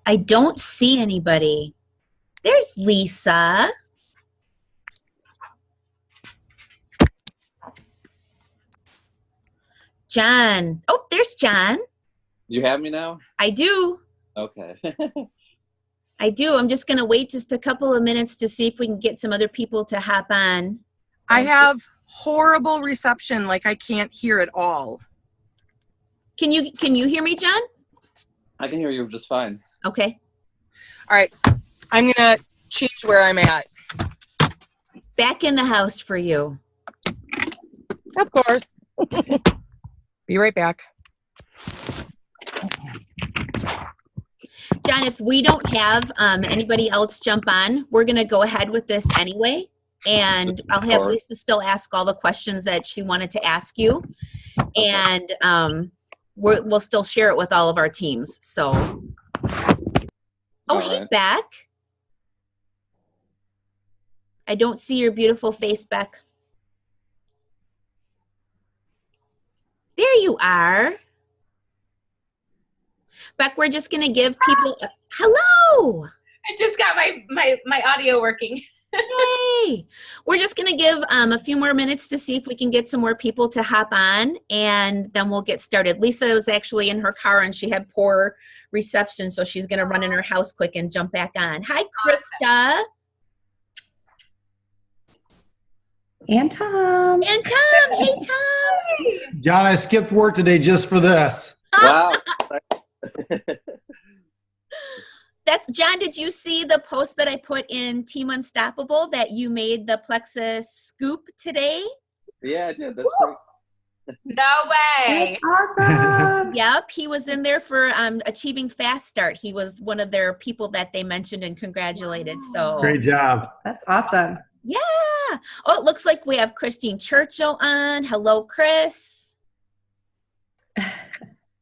I don't see anybody. There's Lisa. John. Oh, there's John. Do you have me now? I do. Okay. I do. I'm just going to wait just a couple of minutes to see if we can get some other people to hop on. I have horrible reception, like I can't hear at all. Can you hear me, John? I can hear you just fine. Okay. All right. I'm going to change where I'm at. Back in the house for you. Of course. Be right back. John, if we don't have anybody else jump on, we're going to go ahead with this anyway. And I'll have Lisa still ask all the questions that she wanted to ask you. And we'll still share it with all of our teams. So, hey, Beck. I don't see your beautiful face, Beck. There you are. Beck, we're just going to give people hello. I just got my audio working. Yay. We're just going to give a few more minutes to see if we can get some more people to hop on, and then we'll get started. Lisa was actually in her car, and she had poor reception, so she's going to run in her house quick and jump back on. Hi, Krista. And Tom. And Tom. Hey, Tom. John, I skipped work today just for this. Wow. John, did you see the post that I put in Team Unstoppable that you made the Plexus scoop today? Yeah, I did. That's great. No way. That's awesome. Yep, he was in there for achieving Fast Start. He was one of their people that they mentioned and congratulated. So Great job. That's awesome. Yeah. Oh, it looks like we have Christine Churchill on. Hello, Chris.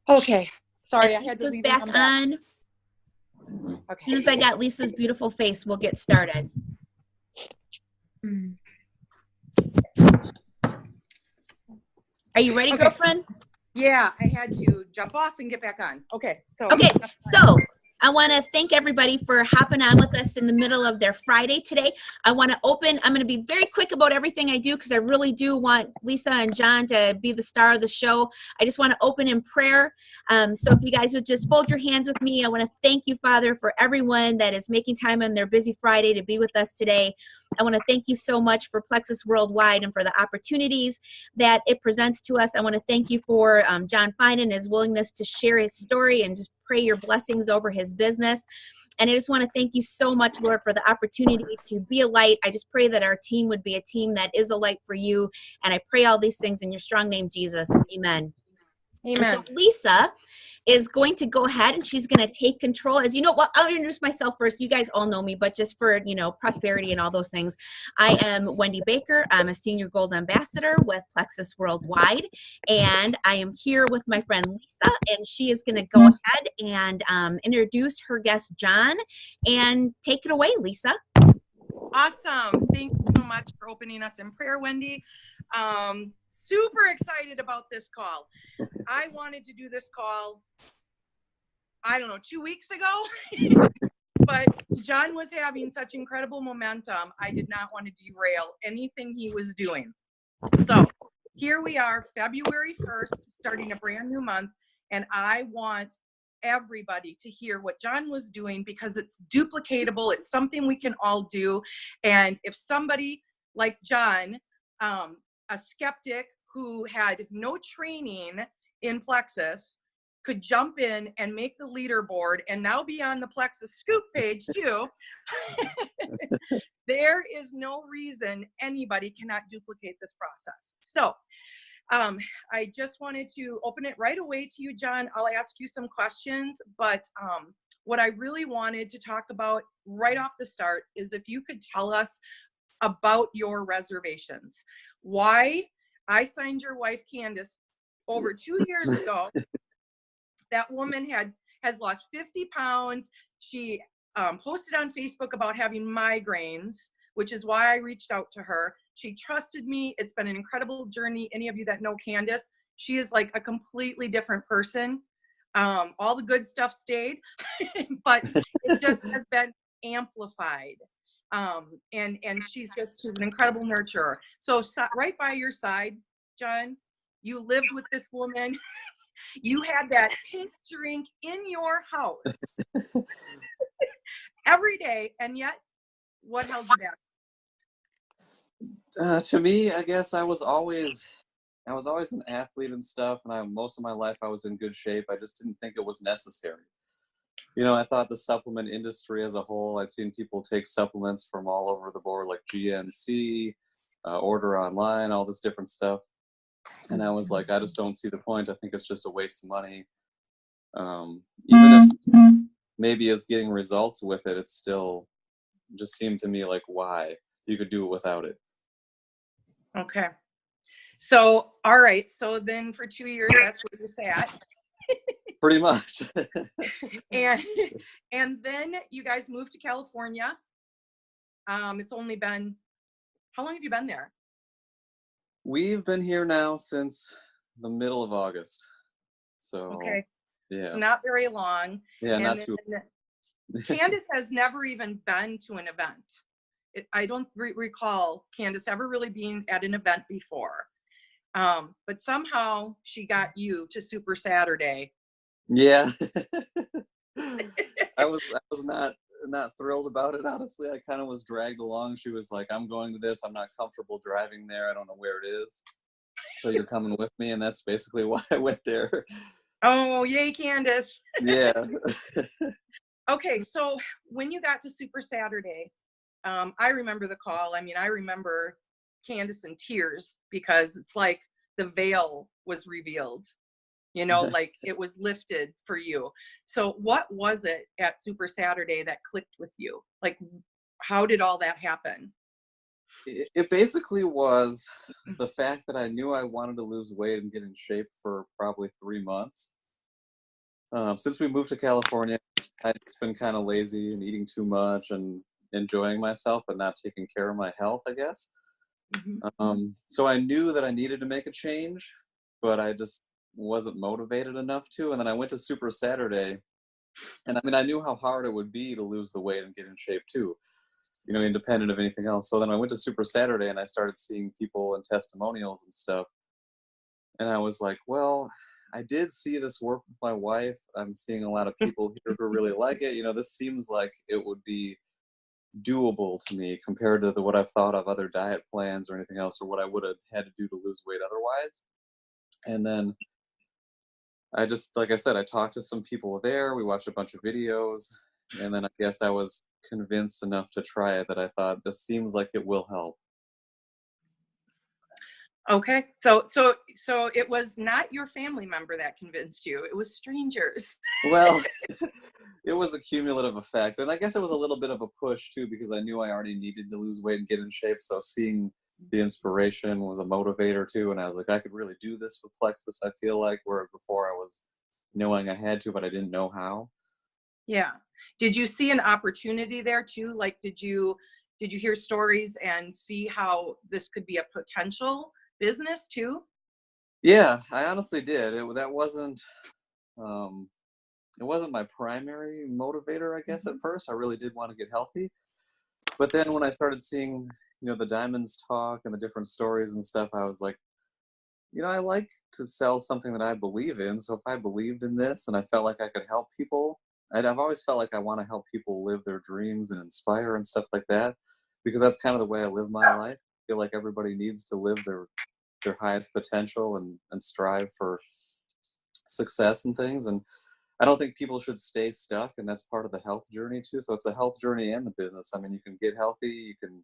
Okay. Sorry, And I had to Lisa's leave back and come back. on. As Okay. soon as I got Lisa's beautiful face, we'll get started. Are you ready, Okay. girlfriend? Yeah, I had to jump off and get back on. Okay. So. Okay, so I want to thank everybody for hopping on with us in the middle of their Friday today. I'm going to be very quick about everything I do because I really do want Lisa and John to be the star of the show. I just want to open in prayer. So if you guys would just fold your hands with me, I want to thank you, Father, for everyone that is making time on their busy Friday to be with us today. I want to thank you so much for Plexus Worldwide and for the opportunities that it presents to us. I want to thank you for John Fine and his willingness to share his story and just pray your blessings over his business. And I just want to thank you so much, Lord, for the opportunity to be a light. I just pray that our team would be a team that is a light for you. And I pray all these things in your strong name, Jesus. Amen. Amen. And so Lisa is going to go ahead and she's going to take control. As you know, well, I'll introduce myself first. You guys all know me, but just for, prosperity and all those things. I am Wendy Baker. I'm a senior gold ambassador with Plexus Worldwide. And I am here with my friend Lisa, and she is going to go ahead and introduce her guest, John, and take it away, Lisa. Awesome. Thank you so much for opening us in prayer, Wendy. Super excited about this call. I wanted to do this call, 2 weeks ago, but John was having such incredible momentum. I did not want to derail anything he was doing. So here we are, February 1st, starting a brand new month, and I want everybody to hear what John was doing because it's duplicatable. It's something we can all do. And if somebody like John, a skeptic who had no training in Plexus, could jump in and make the leaderboard and now be on the Plexus scoop page too, there is no reason anybody cannot duplicate this process. So I just wanted to open it right away to you, John. I'll ask you some questions, but what I really wanted to talk about right off the start is if you could tell us about your reservations. Why I signed your wife, Candace, over 2 years ago. That woman has lost 50 pounds. She posted on Facebook about having migraines, which is why I reached out to her. She trusted me. It's been an incredible journey. Any of you that know Candace, she is like a completely different person. All the good stuff stayed, but it just has been amplified. And she's an incredible nurturer. So right by your side, John, you lived with this woman. You had that pink drink in your house every day, and yet, what held you back? To me, I guess I was always an athlete and stuff, and most of my life I was in good shape. I just didn't think it was necessary. I thought the supplement industry as a whole, I'd seen people take supplements from all over the board, like GNC, order online, all this different stuff. And I was like, I just don't see the point. I think it's just a waste of money. Even if maybe it's getting results with it, it still just seemed to me like, why? You could do it without it. Okay. So, all right. So then for 2 years, that's where you sat. Pretty much. and then you guys moved to California. It's only been, how long have you been there? We've been here now since the middle of August. So, okay. Yeah. So not very long. Yeah, and not too. Candace has never even been to an event. I don't recall Candace ever really being at an event before. But somehow she got you to Super Saturday. Yeah. I was not thrilled about it, honestly. I kind of was dragged along. She was like, I'm going to this. I'm not comfortable driving there. I don't know where it is. So you're coming with me. And that's basically why I went there. Oh, yay, Candace. Yeah. Okay. So when you got to Super Saturday, I remember the call. I mean, I remember Candace in tears because it's like the veil was revealed. Like it was lifted for you. So what was it at Super Saturday that clicked with you? Like, how did all that happen? It basically was the fact that I knew I wanted to lose weight and get in shape for probably 3 months. Since we moved to California, I've been kind of lazy and eating too much and enjoying myself, but not taking care of my health, I guess. Mm-hmm. So I knew that I needed to make a change, but I just wasn't motivated enough to. And then I went to Super Saturday, and I mean, I knew how hard it would be to lose the weight and get in shape too, independent of anything else. So then I went to Super Saturday and I started seeing people and testimonials and stuff. And I was like, well, I did see this work with my wife. I'm seeing a lot of people here who really like it. This seems like it would be doable to me compared to what I've thought of other diet plans or anything else, or what I would have had to do to lose weight otherwise. And then I just, like I said, I talked to some people there. We watched a bunch of videos, and then I guess I was convinced enough to try it that I thought this seems like it will help. Okay. So it was not your family member that convinced you. It was strangers. Well, it was a cumulative effect. And I guess it was a little bit of a push too, because I knew I already needed to lose weight and get in shape. So seeing the inspiration was a motivator too. And I was like, I could really do this with Plexus, I feel like, where before I was knowing I had to, but I didn't know how. Yeah. Did you see an opportunity there too? Like, did you hear stories and see how this could be a potential business too? Yeah, I honestly did. That wasn't it wasn't my primary motivator, I guess, at first. I really did want to get healthy. But then when I started seeing, the Diamonds talk and the different stories and stuff, I was like, I like to sell something that I believe in. So if I believed in this and I felt like I could help people, I've always felt like I want to help people live their dreams and inspire and stuff like that, because that's kind of the way I live my life. I feel like everybody needs to live their highest potential and strive for success and things. And I don't think people should stay stuck, and that's part of the health journey too. So it's a health journey and the business. I mean, you can get healthy, you can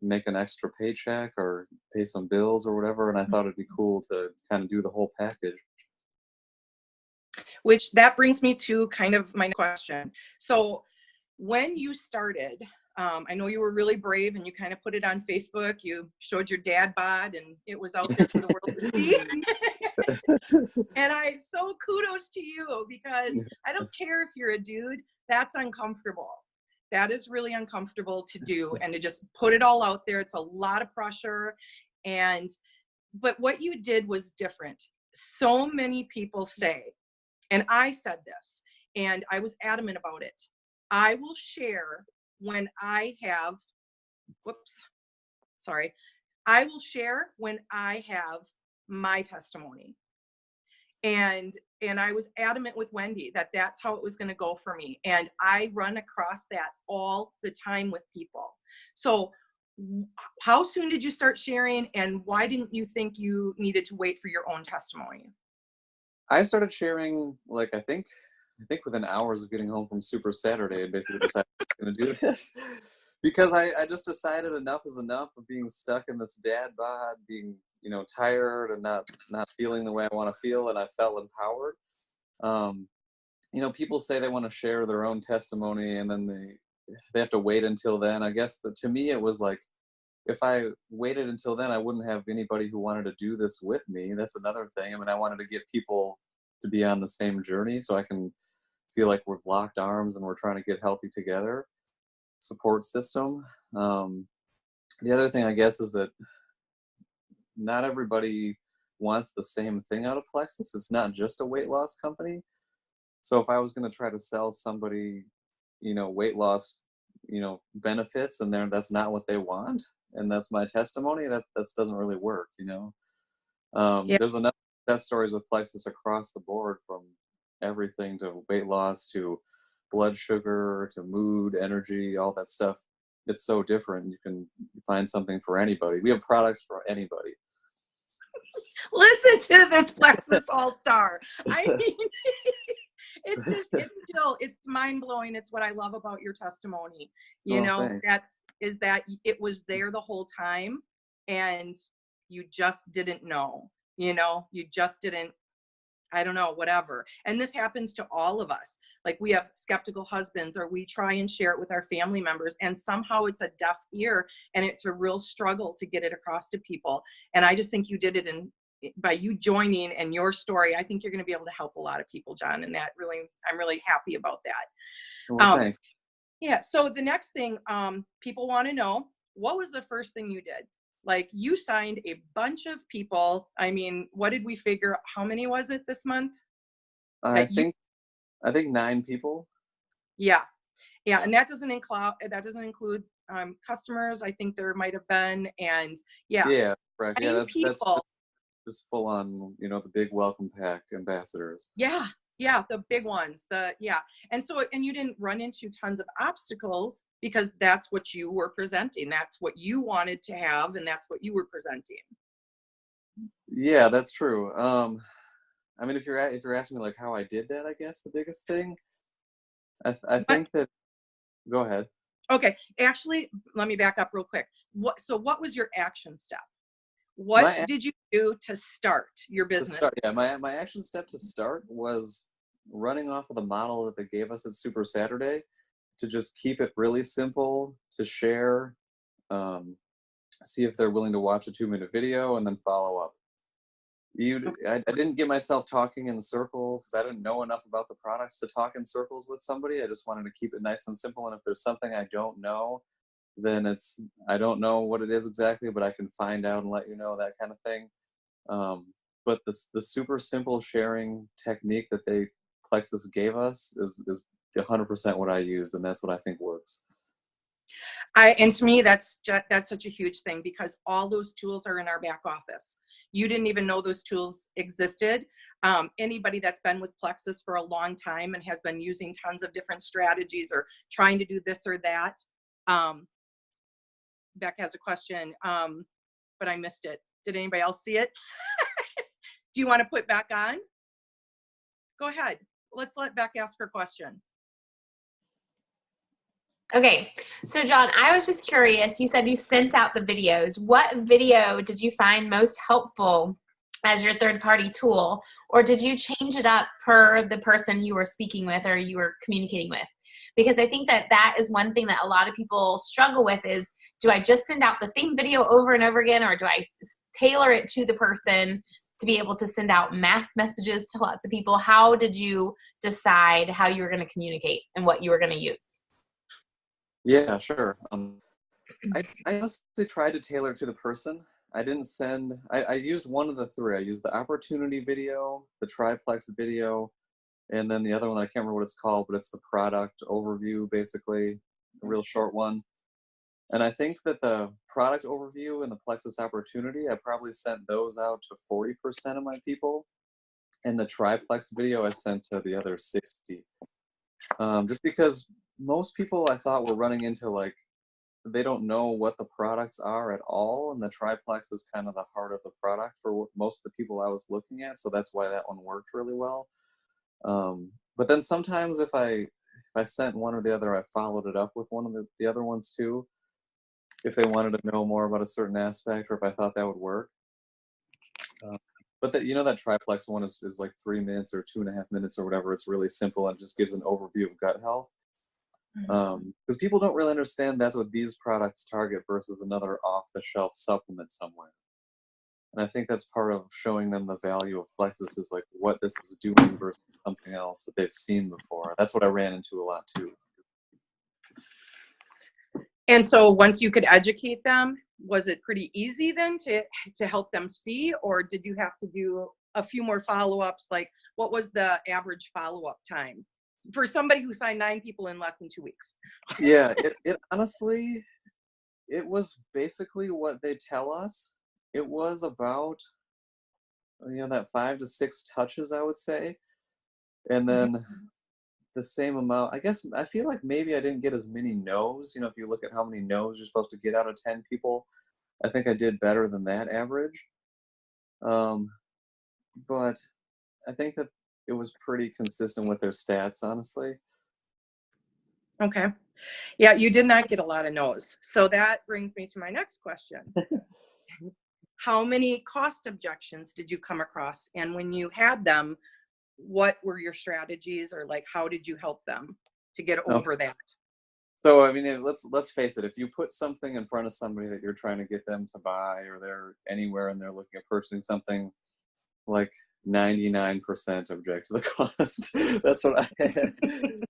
make an extra paycheck or pay some bills or whatever. And I thought it'd be cool to kind of do the whole package. Which that brings me to kind of my question. So when you started, I know you were really brave and you kind of put it on Facebook. You showed your dad bod and it was out there for the world to see. And so kudos to you, because I don't care if you're a dude, that's uncomfortable. That is really uncomfortable to do, and to just put it all out there. It's a lot of pressure. But what you did was different. So many people say, And I said this, and I was adamant about it. I will share when I have, I will share when I have my testimony. And I was adamant with Wendy that that's how it was going to go for me. And I run across that all the time with people. So how soon did you start sharing, and why didn't you think you needed to wait for your own testimony? I started sharing, like, I think within hours of getting home from Super Saturday, and basically decided I was going to do this because I just decided enough is enough of being stuck in this dad bod, being, you know, tired and not feeling the way I want to feel, and I felt empowered. You know, people say they want to share their own testimony, and then they have to wait until then. I guess to me it was like, if I waited until then, I wouldn't have anybody who wanted to do this with me. That's another thing. I mean, I wanted to get people to be on the same journey so I can feel like we're locked arms and we're trying to get healthy together. Support system. The other thing, I guess, is that not everybody wants the same thing out of Plexus. It's not just a weight loss company. So if I was going to try to sell somebody, you know, weight loss, you know, benefits, and that's not what they want, and that's my testimony, that doesn't really work, you know. Yeah. There's enough success stories with Plexus across the board, from everything to weight loss to blood sugar to mood, energy, all that stuff. It's so different. You can find something for anybody. We have products for anybody. Listen to this Plexus All-Star. I mean, it's mind-blowing. It's what I love about your testimony. You know, thanks. that it was there the whole time, and you just didn't know. You know, you just didn't, I don't know, whatever. And this happens to all of us. Like, we have skeptical husbands, or we try and share it with our family members, and somehow it's a deaf ear, and it's a real struggle to get it across to people. And I just think you did it by you joining and your story. I think you're going to be able to help a lot of people, John. And I'm really happy about that. Well, thanks. Yeah. So the next thing, people want to know, what was the first thing you did? Like, you signed a bunch of people. I mean, what did we figure? How many was it this month? I think 9 people. Yeah. Yeah. And that doesn't include customers. I think there might have been, and yeah. Yeah, right. Yeah, that's people. just full on, you know, the big welcome pack ambassadors. Yeah. Yeah. The big ones, and you didn't run into tons of obstacles, because that's what you were presenting. That's what you wanted to have, and that's what you were presenting. Yeah, that's true. I mean, if you're asking me like how I did that, I guess the biggest thing, I think that, go ahead. Okay. Actually, let me back up real quick. What was your action step? What did you do to start your business? My action step to start was running off of the model that they gave us at Super Saturday, to just keep it really simple, to share, see if they're willing to watch a 2-minute video, and then follow up. I didn't get myself talking in circles, because I didn't know enough about the products to talk in circles with somebody. I just wanted to keep it nice and simple. And if there's something I don't know, then I don't know what it is exactly, but I can find out and let you know, that kind of thing. But the super simple sharing technique that Plexus gave us is 100% what I used, and that's what I think works. And to me, that's such a huge thing, because all those tools are in our back office. You didn't even know those tools existed. Anybody that's been with Plexus for a long time and has been using tons of different strategies, or trying to do this or that. Beck has a question, but I missed it. Did anybody else see it? Do you want to put Beck on? Go ahead. Let's let Beck ask her question. Okay, so John, I was just curious. You said you sent out the videos. What video did you find most helpful as your third-party tool, or did you change it up per the person you were speaking with or you were communicating with? Because I think that is one thing that a lot of people struggle with is, do I just send out the same video over and over again, or do I tailor it to the person to be able to send out mass messages to lots of people? How did you decide how you were going to communicate and what you were going to use? Yeah, sure. I honestly tried to tailor it to the person. I didn't I used one of the 3. I used the opportunity video, the triplex video, And then the other one, I can't remember what it's called, but it's the product overview, basically, a real short one. And I think that the product overview and the Plexus Opportunity, I probably sent those out to 40% of my people. And the triplex video I sent to the other 60. Just because most people I thought were running into like, they don't know what the products are at all. And the triplex is kind of the heart of the product for most of the people I was looking at. So that's why that one worked really well. But then sometimes if I sent one or the other, I followed it up with one of the other ones too, if they wanted to know more about a certain aspect or if I thought that would work. But that, that triplex one is like 3 minutes or 2.5 minutes or whatever. It's really simple and just gives an overview of gut health. Because people don't really understand that's what these products target versus another off-the-shelf supplement somewhere. And I think that's part of showing them the value of Plexus is like what this is doing versus something else that they've seen before. That's what I ran into a lot too. And so once you could educate them, was it pretty easy then to help them see, or did you have to do a few more follow-ups? Like, what was the average follow-up time for somebody who signed 9 people in less than 2 weeks? Yeah, it honestly, it was basically what they tell us. It was about, that 5 to 6 touches, I would say. And then the same amount, I guess, I feel like maybe I didn't get as many no's. If you look at how many no's you're supposed to get out of 10 people, I think I did better than that average. But I think that it was pretty consistent with their stats, honestly. Okay. Yeah, you did not get a lot of no's. So that brings me to my next question. How many cost objections did you come across? And when you had them, what were your strategies, or like, how did you help them to get over that? So, I mean, let's face it. If you put something in front of somebody that you're trying to get them to buy, or they're anywhere and they're looking at purchasing something, like 99% object to the cost. That's what I had.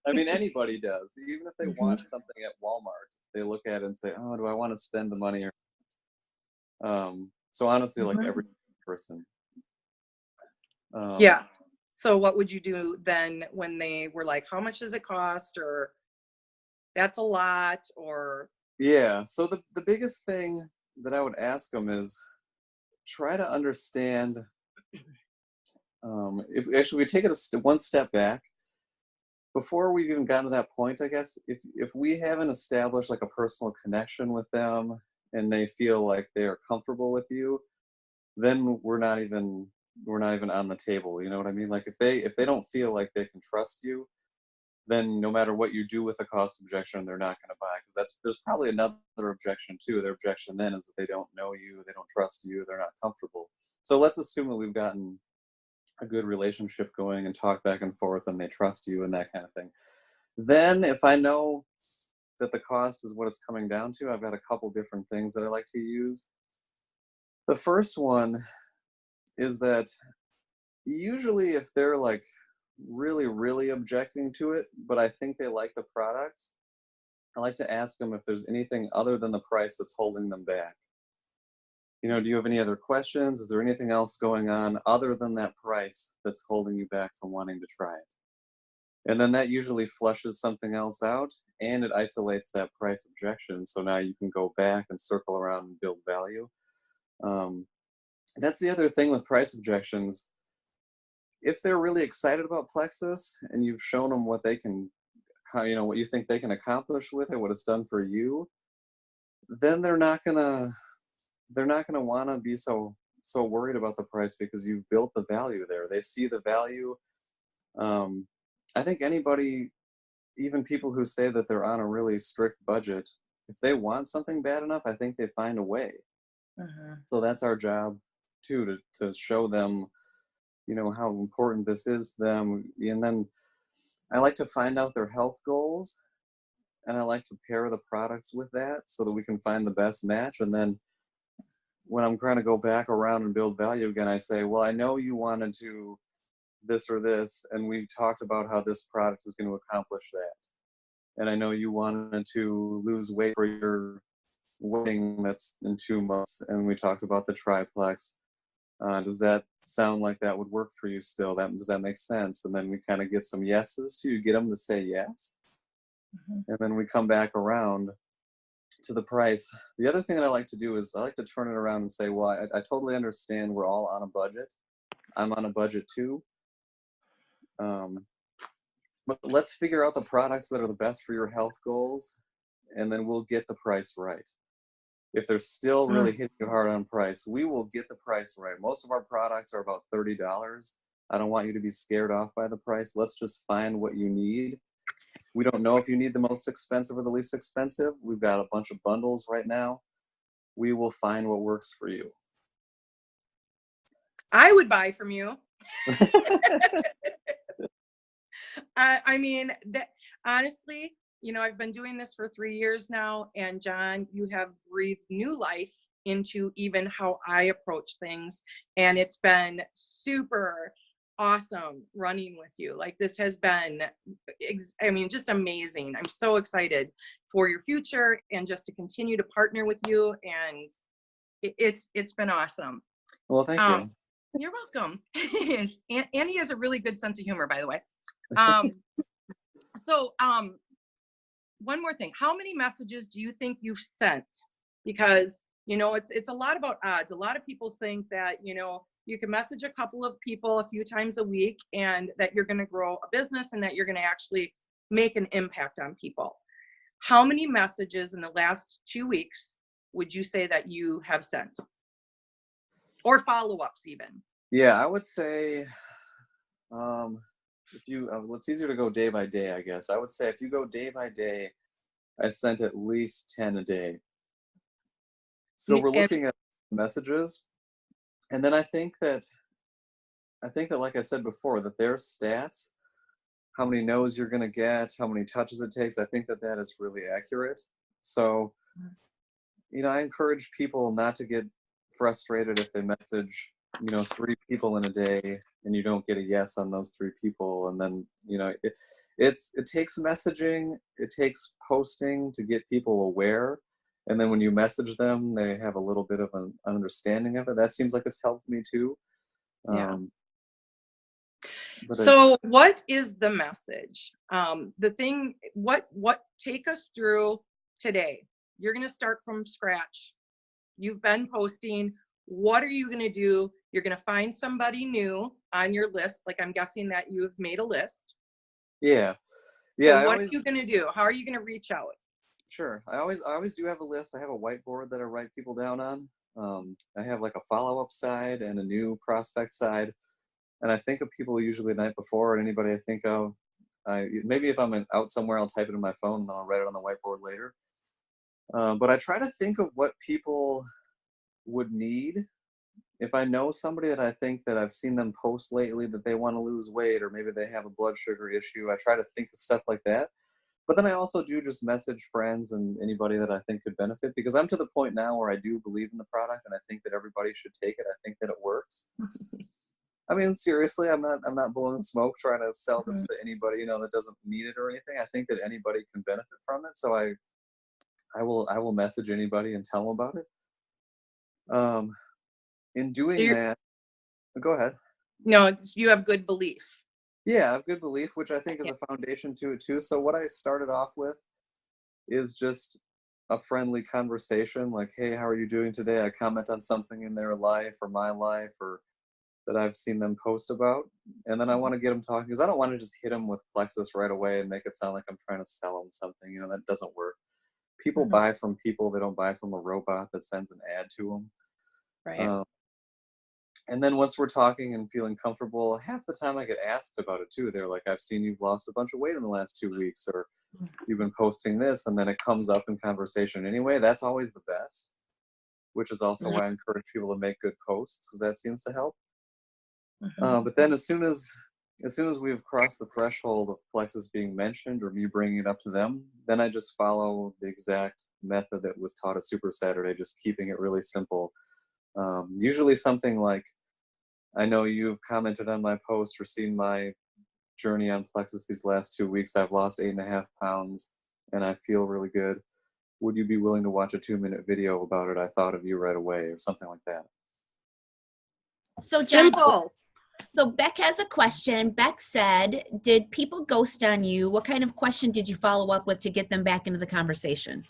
I mean, anybody does. Even if they want something at Walmart, they look at it and say, "Oh, do I want to spend the money?" Or so honestly, like every person. Yeah. So what would you do then when they were like, "How much does it cost?" or "That's a lot," or? Yeah. So the biggest thing that I would ask them is try to understand. If actually we take it one step back, before we've even gotten to that point, I guess, if we haven't established like a personal connection with them and they feel like they are comfortable with you, then we're not even on the table. You know what I mean? Like if they don't feel like they can trust you, then no matter what you do with a cost objection, they're not going to buy, because there's probably another objection too. Their objection then is that they don't know you, they don't trust you, they're not comfortable. So let's assume that we've gotten a good relationship going and talk back and forth and they trust you and that kind of thing. Then if I know that the cost is what it's coming down to, I've got a couple different things that I like to use. The first one is that usually if they're like really, really objecting to it, but I think they like the products, I like to ask them if there's anything other than the price that's holding them back. Do you have any other questions? Is there anything else going on other than that price that's holding you back from wanting to try it? And then that usually flushes something else out and it isolates that price objection. So now you can go back and circle around and build value. That's the other thing with price objections. If they're really excited about Plexus and you've shown them what they can, what you think they can accomplish with it, what it's done for you, then they're not gonna want to be so worried about the price, because you've built the value there. They see the value. I think anybody, even people who say that they're on a really strict budget, if they want something bad enough, I think they find a way. So that's our job too, to show them, how important this is to them. And then I like to find out their health goals, and I like to pair the products with that so that we can find the best match. And then when I'm trying to go back around and build value again, I say, well, I know you wanted to this or this, and we talked about how this product is going to accomplish that. And I know you wanted to lose weight for your wedding that's in 2 months, and we talked about the triplex. Does that sound like that would work for you still? Does that make sense? And then we kind of get some yeses to you, get them to say yes. And then we come back around to the price. The other thing that I like to do is I like to turn it around and say, well, I totally understand we're all on a budget. I'm on a budget too. But let's figure out the products that are the best for your health goals, and then we'll get the price right. If they're still really hitting you hard on price, we will get the price right. Most of our products are about $30. I don't want you to be scared off by the price. Let's just find what you need. We don't know if you need the most expensive or the least expensive. We've got a bunch of bundles right now. We will find what works for you. I would buy from you. I mean, that honestly, you know, I've been doing this for 3 years now, and John, you have breathed new life into even how I approach things, and it's been super awesome running with you. Like, this has been, I mean, just amazing. I'm so excited for your future and just to continue to partner with you, and it's been awesome. Well, thank you. You're welcome. Annie has a really good sense of humor, by the way. So one more thing. How many messages do you think you've sent? Because, you know, it's a lot about odds. A lot of people think that, you know, you can message a couple of people a few times a week and that you're going to grow a business and that you're going to actually make an impact on people. How many messages in the last 2 weeks would you say that you have sent? Or follow-ups even? Yeah, I would say if you, it's easier to go day by day, I guess. I would say if you go day by day, I sent at least 10 a day. So we're looking at messages. And then I think that, like I said before, that their stats, how many no's you're going to get, how many touches it takes, I think that that is really accurate. So, you know, I encourage people not to get frustrated if they message, you know, 3 people in a day and you don't get a yes on those 3 people. And then, you know, it takes messaging, it takes posting to get people aware. And then when you message them, they have a little bit of an understanding of it. That seems like it's helped me too. Yeah. So what is the message? The thing, what take us through today. You're going to start from scratch. You've been posting. What are you going to do? You're going to find somebody new on your list. Like, I'm guessing that you've made a list. Yeah. So what are you going to do? How are you going to reach out? Sure. I always do have a list. I have a whiteboard that I write people down on. I have like a follow-up side and a new prospect side. And I think of people usually the night before, and anybody I think of. Maybe if I'm out somewhere, I'll type it in my phone and then I'll write it on the whiteboard later. But I try to think of what people would need. If I know somebody that I think that I've seen them post lately that they want to lose weight, or maybe they have a blood sugar issue, I try to think of stuff like that. But then I also do just message friends and anybody that I think could benefit, because I'm to the point now where I do believe in the product and I think that everybody should take it. I think that it works. I mean, seriously, I'm not blowing smoke trying to sell this to anybody, you know, that doesn't need it or anything. I think that anybody can benefit from it. So I will message anybody and tell them about it. In doing that, go ahead. No, you have good belief. Yeah, I have good belief, which I think is a foundation to it too. So what I started off with is just a friendly conversation, like, hey, how are you doing today? I comment on something in their life or my life or that I've seen them post about. And then I want to get them talking, because I don't want to just hit them with Plexus right away and make it sound like I'm trying to sell them something. You know, that doesn't work. People buy from people. They don't buy from a robot that sends an ad to them. Right. And then once we're talking and feeling comfortable, half the time I get asked about it too. They're like, I've seen you've lost a bunch of weight in the last 2 weeks, or you've been posting this, and then it comes up in conversation anyway. That's always the best, which is also why I encourage people to make good posts, because that seems to help. But then as soon as we've crossed the threshold of Plexus being mentioned or me bringing it up to them, then I just follow the exact method that was taught at Super Saturday, just keeping it really simple. Usually something like, I know you've commented on my post or seen my journey on Plexus these last 2 weeks. I've lost 8.5 pounds and I feel really good. Would you be willing to watch a 2-minute video about it? I thought of you right away, or something like that. So John, Simple. so Beck has a question. Beck said, did people ghost on you? What kind of question did you follow up with to get them back into the conversation?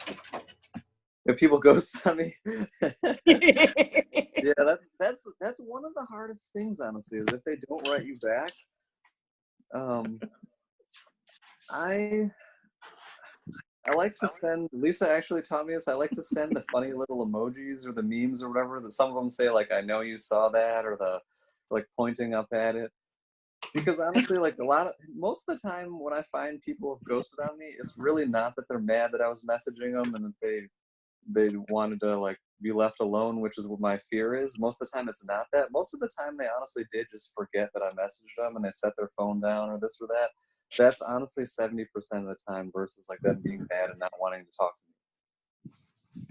If people ghost on me, yeah, that's one of the hardest things, honestly, is if they don't write you back. I like to send, Lisa actually taught me this, I like to send the funny little emojis or the memes or whatever that some of them say, like, I know you saw that, or the, like, pointing up at it. Because honestly, like, most of the time when I find people have ghosted on me, it's really not that they're mad that I was messaging them and that they wanted to, like, be left alone, which is what my fear is. Most of the time it's not that. Most of the time they honestly did just forget that I messaged them and they set their phone down or this or that. That's honestly 70% of the time versus like them being mad and not wanting to talk to me.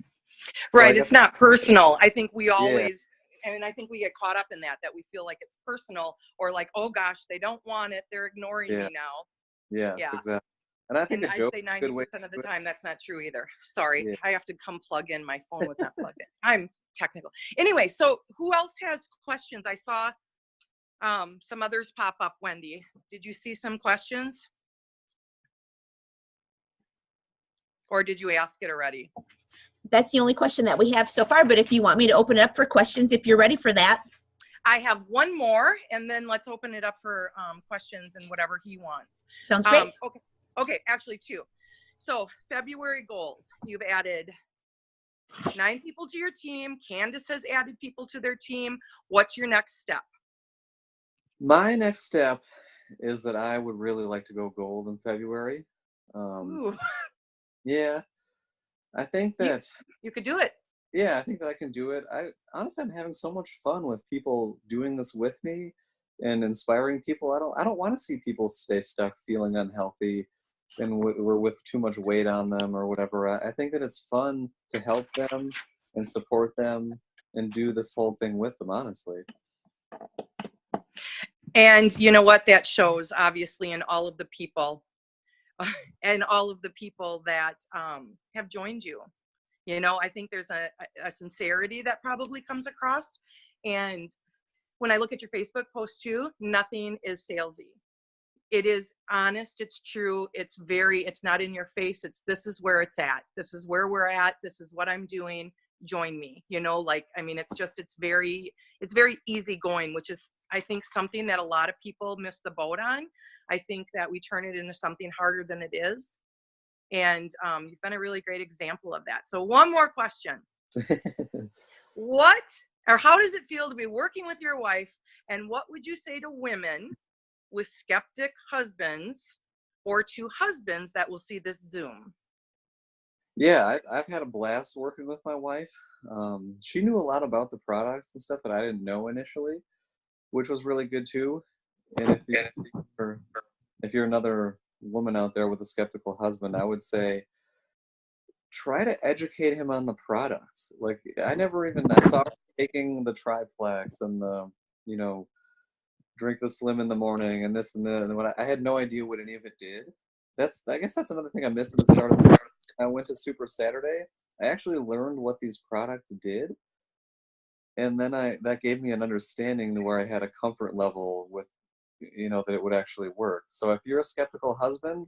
Right. So It's not personal. I think we Yeah. always, I mean, I think we get caught up in that we feel like it's personal or like, oh gosh, they don't want it. They're ignoring Yeah. me now. Yes, Yeah. exactly. And I think And a I'd joke say is a good way 90% of to the do it. time that's not true either. Sorry. Yeah. I have to come plug in. My phone was not plugged in. I'm technical. Anyway, so who else has questions? I saw some others pop up, Wendy. Did you see some questions? Or did you ask it already? That's the only question that we have so far, but if you want me to open it up for questions, if you're ready for that. I have one more, and then let's open it up for questions and whatever he wants. Sounds great. Okay, actually two. So February goals, you've added 9 people to your team. Candace has added people to their team. What's your next step? My next step is that I would really like to go gold in February. Ooh, Yeah, I think that you could do it. Yeah, I think that I can do it. Honestly, I'm having so much fun with people doing this with me and inspiring people. I don't want to see people stay stuck feeling unhealthy and we're with too much weight on them or whatever. I think that it's fun to help them and support them and do this whole thing with them, honestly. And you know what? That shows obviously in all of the people and all of the people that have joined you. You know, I think there's a sincerity that probably comes across. And when I look at your Facebook post too, nothing is salesy. It is honest. It's true. It's not in your face. This is where it's at. This is where we're at. This is what I'm doing. Join me. You know, like, I mean, it's very easy going, which is, I think, something that a lot of people miss the boat on. I think that we turn it into something harder than it is. And you've been a really great example of that. So one more question. How does it feel to be working with your wife? And what would you say to women with skeptic husbands or to husbands that will see this Zoom? Yeah, I've had a blast working with my wife. She knew a lot about the products and stuff that I didn't know initially, which was really good too. And if you're another woman out there with a skeptical husband, I would say try to educate him on the products. Like I saw her taking the Triplex and the, drink the Slim in the morning and this and that. And I had no idea what any of it did. I guess that's another thing I missed at the start of the I went to Super Saturday. I actually learned what these products did. And then that gave me an understanding to where I had a comfort level with, that it would actually work. So if you're a skeptical husband,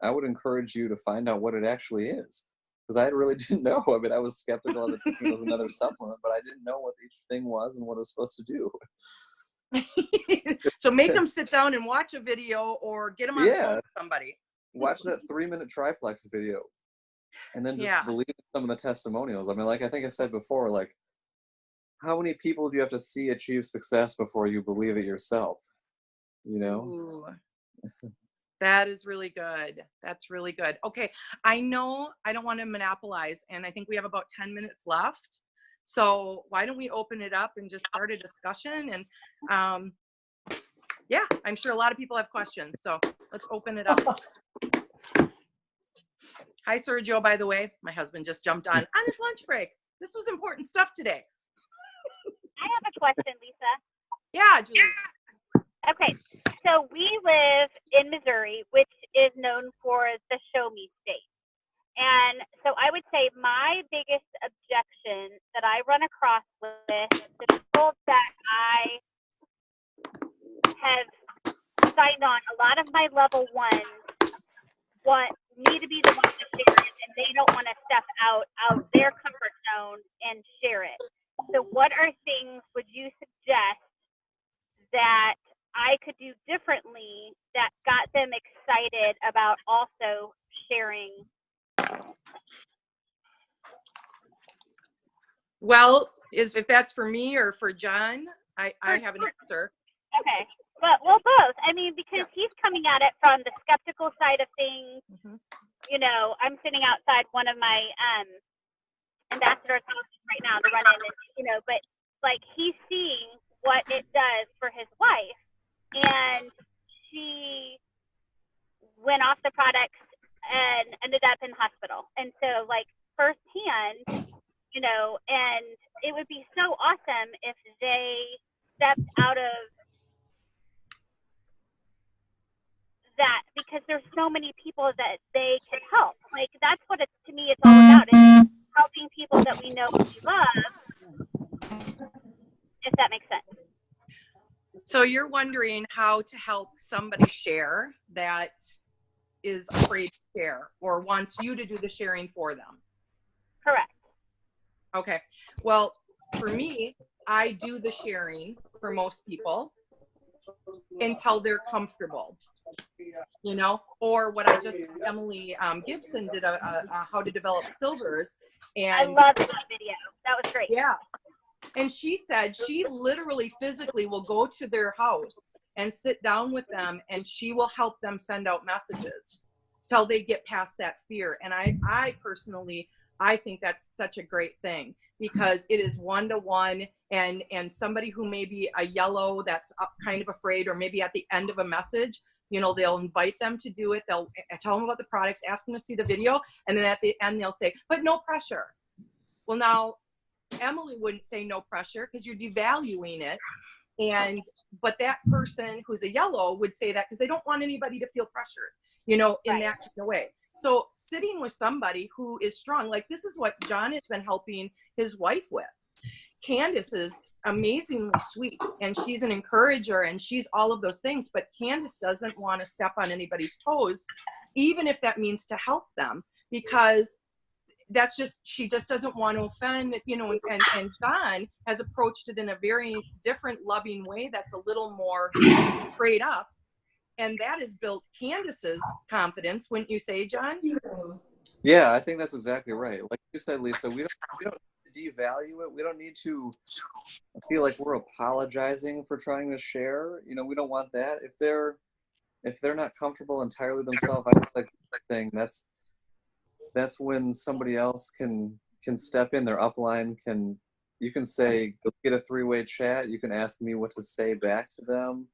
I would encourage you to find out what it actually is. Because I really didn't know. I mean, I was skeptical that it was another supplement, but I didn't know what each thing was and what it was supposed to do. So make them sit down and watch a video or get them on the phone with somebody. Watch that 3-minute Triplex video. And then just believe in some of the testimonials. I mean, like I think I said before, like, how many people do you have to see achieve success before you believe it yourself? Ooh, that is really good. That's really good. Okay. I know I don't want to monopolize, and I think we have about 10 minutes left. So why don't we open it up and just start a discussion? And I'm sure a lot of people have questions. So let's open it up. Hi, Sergio, by the way. My husband just jumped on his lunch break. This was important stuff today. I have a question, Lisa. Yeah, Julie. Okay, so we live in Missouri, which is known for the show me state. And so I would say my biggest objection that I run across with the people that I have signed on, a lot of my level ones want me to be the one to share it, and they don't want to step out of their comfort zone and share it. So what are things would you suggest that I could do differently that got them excited about also sharing? Well, if that's for me or for John, I have an answer. Okay. Well, both. I mean, because he's coming at it from the skeptical side of things. Mhm. You know, I'm sitting outside one of my ambassadors' houses right now to run in, and but like he's seeing what it does for his wife, and she went off the products and ended up in hospital, and so like firsthand, and it would be so awesome if they stepped out of that, because there's so many people that they can help. Like that's what it's, to me, it's all about, is helping people that we know and we love, if that makes sense. So you're wondering how to help somebody share that is afraid to share or wants you to do the sharing for them. Correct. Okay. Well, for me, I do the sharing for most people until they're comfortable, or what I just, Emily Gibson did a how to develop silvers. And I love that video. That was great. yeah. And she said she literally physically will go to their house and sit down with them, and she will help them send out messages till they get past that fear. And I personally, I think that's such a great thing, because it is one-to-one, and somebody who may be a yellow that's kind of afraid, or maybe at the end of a message, they'll invite them to do it. They'll tell them about the products, ask them to see the video, and then at the end they'll say, but no pressure. Well, now Emily wouldn't say no pressure because you're devaluing it. But that person who's a yellow would say that because they don't want anybody to feel pressured, in that kind of way. So sitting with somebody who is strong, like this is what John has been helping his wife with. Candace is amazingly sweet, and she's an encourager, and she's all of those things, but Candace doesn't want to step on anybody's toes, even if that means to help them, because that's just, she just doesn't want to offend, and John has approached it in a very different, loving way that's a little more straight up, and that has built Candace's confidence, wouldn't you say, John? Yeah, I think that's exactly right. Like you said, Lisa, we don't devalue it. We don't need to feel like we're apologizing for trying to share. We don't want that. If they're not comfortable entirely themselves, I think thing that's when somebody else can step in. Their upline you can say, go get a three-way chat. You can ask me what to say back to them.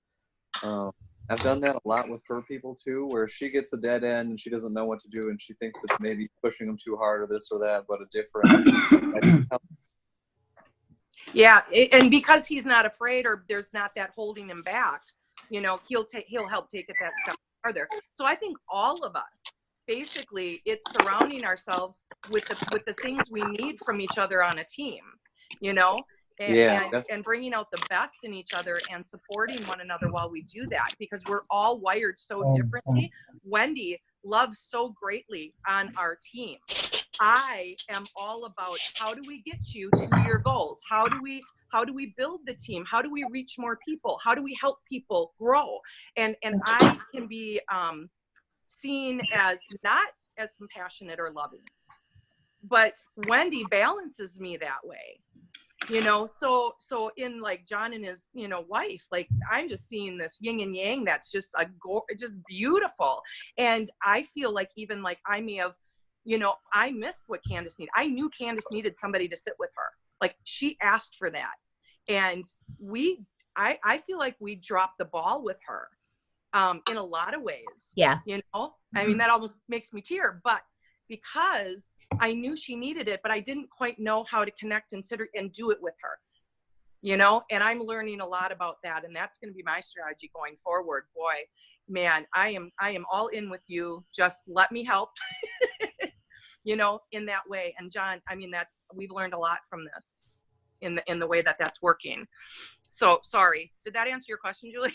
I've done that a lot with her people too, where she gets a dead end and she doesn't know what to do, and she thinks it's maybe pushing them too hard or this or that, but a different. Yeah, and because he's not afraid, or there's not that holding him back, he'll help take it that step farther. So I think all of us, basically, it's surrounding ourselves with the things we need from each other on a team, and bringing out the best in each other and supporting one another while we do that, because we're all wired so differently. Wendy loves so greatly on our team. I am all about, how do we get you to your goals? How do we build the team? How do we reach more people? How do we help people grow? And I can be seen as not as compassionate or loving, but Wendy balances me that way. So in like John and his, wife, like I'm just seeing this yin and yang that's just just beautiful. And I feel like even like I may have, I missed what Candace needed. I knew Candace needed somebody to sit with her. Like she asked for that. And I feel like we dropped the ball with her in a lot of ways. Yeah. I mean, that almost makes me tear, but because I knew she needed it, but I didn't quite know how to connect and do it with her, and I'm learning a lot about that. And that's going to be my strategy going forward. Boy, man, I am all in with you. Just let me help, you know, in that way. And John, I mean, we've learned a lot from this in the way that that's working. So sorry, did that answer your question, Julie?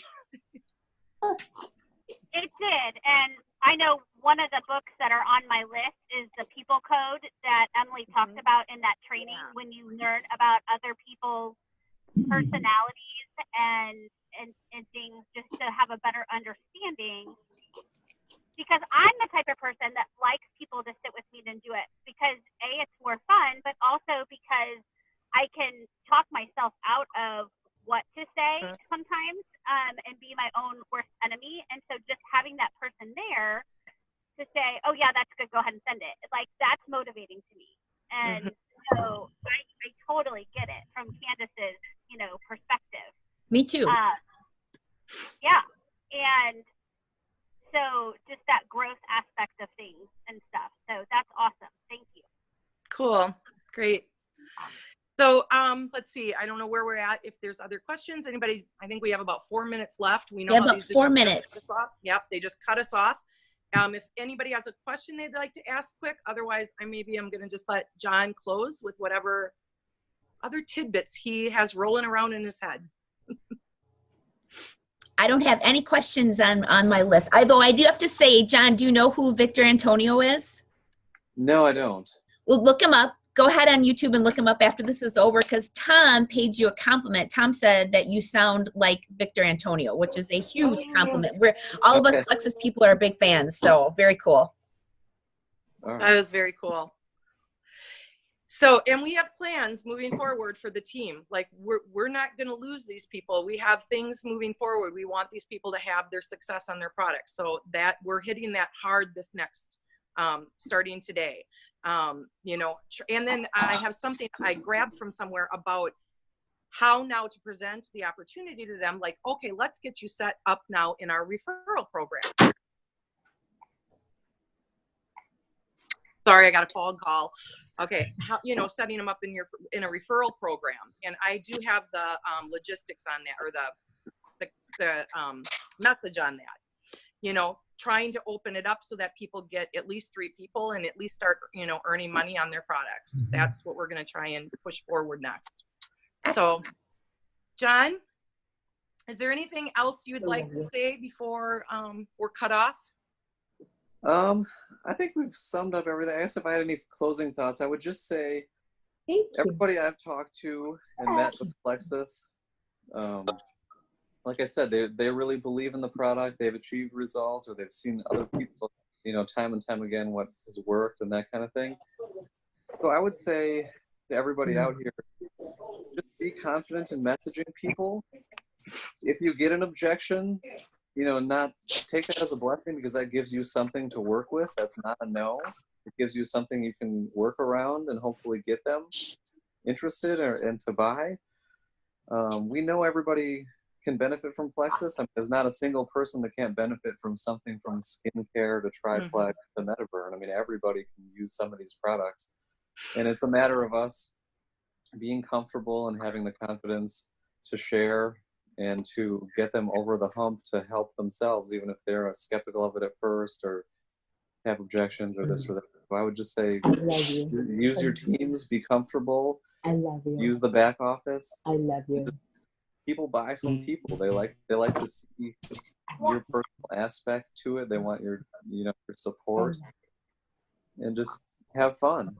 It did. And I know one of the books that are on my list is the People Code that Emily talked about in that training, when you learn about other people's personalities and things, just to have a better understanding. Because I'm the type of person that likes people to sit with me and do it, because A, it's more fun, but also because I can talk myself out of what to say sometimes, and be my own worst enemy. And so just having that person there to say, oh yeah, that's good, go ahead and send it, like, that's motivating to me. And so I totally get it from Candace's, you know, perspective. Me too. Yeah. And so just that growth aspect of things and stuff. So that's awesome. Thank you. Cool. Great. So let's see. I don't know where we're at. If there's other questions, anybody, I think we have about 4 minutes left. We know Yeah, how about these 4 just minutes. cut us off. Yep, they just cut us off. If anybody has a question they'd like to ask quick, otherwise I'm going to just let John close with whatever other tidbits he has rolling around in his head. I don't have any questions on my list. Although I do have to say, John, do you know who Victor Antonio is? No, I don't. Well, look him up. Go ahead on YouTube and look him up after this is over, because Tom paid you a compliment. Tom said that you sound like Victor Antonio, which is a huge compliment. All of us Plexus people are big fans, so very cool. All right. That was very cool. So, and we have plans moving forward for the team. Like, we're not going to lose these people. We have things moving forward. We want these people to have their success on their products. So that we're hitting that hard this next, starting today. You know, and then I have something I grabbed from somewhere about how now to present the opportunity to them. Like, okay, let's get you set up now in our referral program. Sorry, I got a phone call. Okay, how, you know, setting them up in a referral program, and I do have the logistics on that, or the message on that. You know, trying to open it up so that people get at least 3 people and at least start, you know, earning money on their products. That's what we're going to try and push forward next. So, John, is there anything else you'd like to say before we're cut off? I think we've summed up everything. I guess if I had any closing thoughts, I would just say Thank you. everybody I've talked to and met with Plexus, like I said, they really believe in the product. They've achieved results, or they've seen other people, you know, time and time again what has worked and that kind of thing. So I would say to everybody out here, just be confident in messaging people. If you get an objection, you know, not take that as a blessing, because that gives you something to work with. That's not a no. It gives you something you can work around and hopefully get them interested and to buy. We know everybody can benefit from Plexus. I mean, there's not a single person that can't benefit from something, from skincare to Triplex to Metaburn. I mean, everybody can use some of these products. And it's a matter of us being comfortable and having the confidence to share and to get them over the hump to help themselves, even if they're skeptical of it at first or have objections or this or that. So I would just say, I love you. use your teams, be comfortable, I love you. use the back office. I love you. People buy from people. They like to see your personal aspect to it. They want your, you know, your support, and just have fun.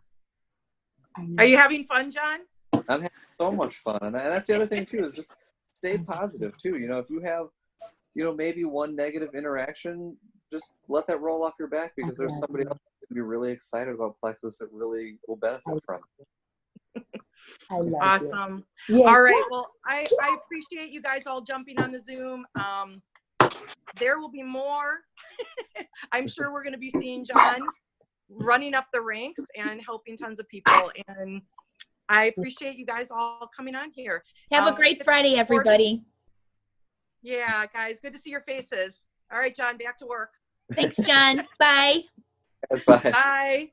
Are you having fun, John? I'm having so much fun, and that's the other thing too, is just stay positive too. You know, if you have, you know, maybe one negative interaction, just let that roll off your back, because there's somebody else who's gonna be really excited about Plexus that really will benefit from it. I love Awesome. you. Yes. All right. Well, I appreciate you guys all jumping on the Zoom. There will be more. I'm sure we're going to be seeing John running up the ranks and helping tons of people. And I appreciate you guys all coming on here. Have a great Friday, everybody. Yeah, guys. Good to see your faces. All right, John, back to work. Thanks, John. Bye. Bye. Bye.